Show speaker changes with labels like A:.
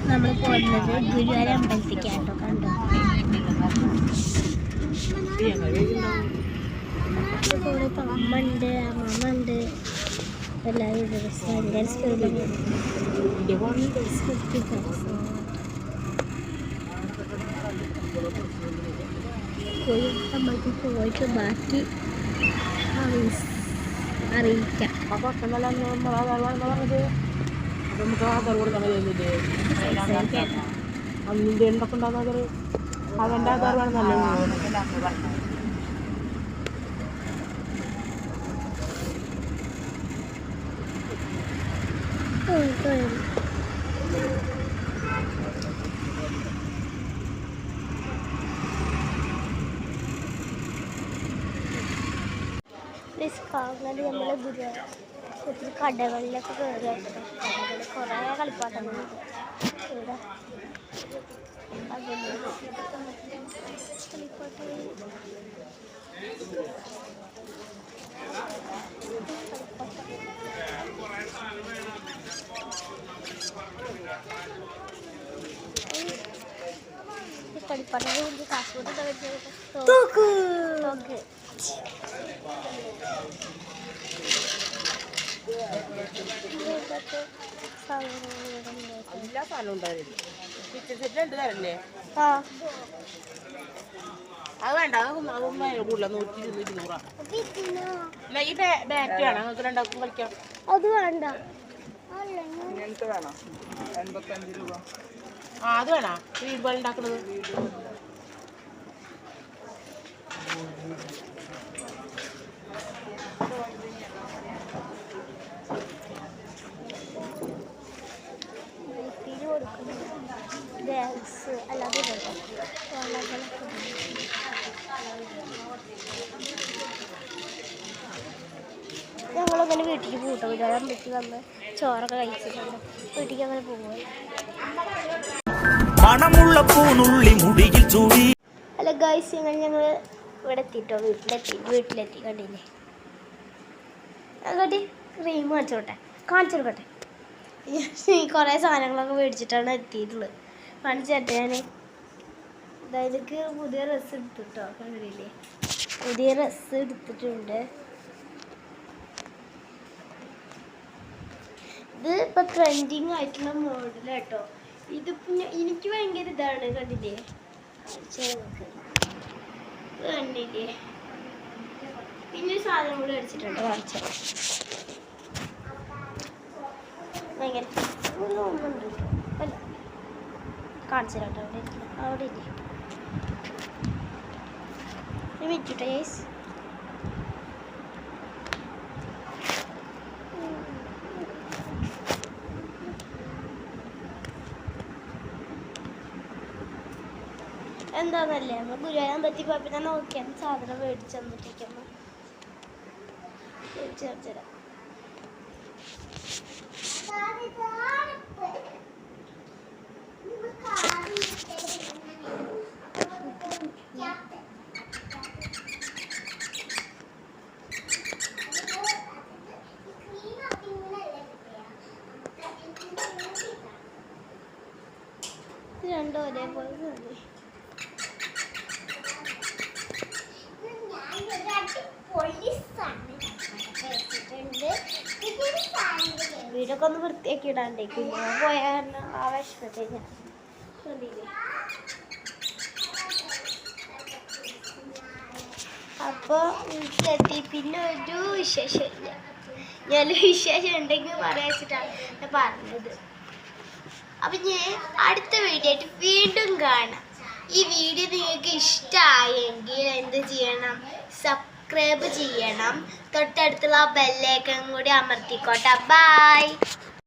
A: നമ്മൾ പോകുന്നത് ഗുരുവായൂർ അമ്പലത്തിലേക്കാട്ടോ. കണ്ടോ, കൂടെ ഇപ്പം അമ്മ ഉണ്ട്, അമ്മമ്മ ഉണ്ട്, എല്ലാവരും ഭയങ്കര സ്പീഡിൽ നമ്മൾക്ക് പോയിട്ട് ബാക്കി അറിയിക്കാം.
B: അന്നിൻ്റെ എന്തൊക്കെ ഉണ്ടാകുന്നത് അവൻ്റെ ആധാർ വേണം നല്ല
A: നമ്മൾ ഗുരുവായൂർ ഒത്തിരി കടകളിലൊക്കെ കയറിയായിട്ട് കടകളിൽ കുറേ കളിപ്പാട്ടങ്ങളുണ്ട് ഇവിടെ. കളിപ്പാട്ടങ്ങൾ കൊണ്ട് കാസർഗോഡ് തോക്ക്
B: എല്ലാ സാധനവും ഉണ്ടായിരുന്നു. കിച്ചൺ സെറ്റ് രണ്ട് തരല്ലേ? അത് വേണ്ട, അതൊന്നും കൂടുതല 100-200. ഈ ബാറ്റ് വേണം നിങ്ങൾക്ക് രണ്ടാൾക്കും കളിക്കാം.
A: അത് വേണ്ട,
B: ഇങ്ങനത്തെ വേണം 85 രൂപ. ആ അത് വേണം വീട് പോലെ ഉണ്ടാക്കുന്നത്.
A: അല്ലാതെ ഞങ്ങളങ്ങനെ വീട്ടിൽ പോട്ടോ. വിടാൻ പറ്റി വന്ന് ചോറൊക്കെ കഴിച്ചിട്ടുണ്ട്. വീട്ടിലേക്ക് അങ്ങനെ പോകുമോ. ഹലോ ഗൈസ്, ഞങ്ങൾ ഇവിടെ എത്തിട്ടോ. വീട്ടിലെത്തി കണ്ടില്ലേ. അങ്ങോട്ട് ക്രീം കാണിച്ചോട്ടെ. കുറേ സാധനങ്ങളൊക്കെ മേടിച്ചിട്ടാണ് എത്തിയിട്ടുള്ളത്. കാണിച്ചേട്ടെ ഞാൻ. അതായത് പുതിയ ഡ്രസ്സ് എടുത്തിട്ടോ. കണ്ടില്ലേ, പുതിയ ഡ്രസ്സ് എടുത്തിട്ടുണ്ട്. ഇത് ഇപ്പം ട്രെൻഡിങ് ആയിട്ടുള്ള മോഡലാട്ടോ. ഇതിപ്പോൾ എനിക്ക് ഭയങ്കര ഇതാണ്. കണ്ടില്ലേ, കണ്ടില്ലേ. പിന്നെ സാധനം കൂടെ അടിച്ചിട്ടുണ്ട്. കാണിച്ചത് ഭയങ്കര ഒന്നുണ്ട് കേട്ടോ. അല്ല കാണിച്ചിട്ടോ. അവിടെ ഇല്ലേ വിറ്റിട്ടോ യേസ്. എന്താന്നല്ലേ, നമ്മൾ ഗുരുവായൂർ അമ്പലത്തിൽ പോയപ്പോൾ ഞാൻ നോക്കിയാണ് സാധനം മേടിച്ച് തന്നിട്ടേക്കുമ്പോൾ ചേർച്ചരാം. രണ്ടും ഒരേപോലെ തന്നെ. വീടൊക്കെ ഒന്ന് വൃത്തിയാക്കി ഇടാണ്ടേ. പിന്നെ പോയ കാരണം ആ വിഷമത്തെ ഞാൻ കണ്ടില്ലേ. അപ്പോൾ വീട്ടിലെത്തി. പിന്നെ ഒരു വിശേഷമില്ല. ഞാനൊരു വിശേഷം ഉണ്ടെങ്കിൽ പറയാച്ചിട്ടാണ് ഞാൻ പറഞ്ഞത്. അപ്പം ഞാൻ അടുത്ത വീഡിയോ ആയിട്ട് വീണ്ടും കാണാം. ഈ വീഡിയോ നിങ്ങൾക്ക് ഇഷ്ടമായെങ്കിൽ എന്ത് ചെയ്യണം? സബ്സ്ക്രൈബ് ചെയ്യണം. തൊട്ടടുത്തുള്ള ബെല്ലൈക്കൺ കൂടി അമർത്തിക്കോട്ടെ. ബൈ.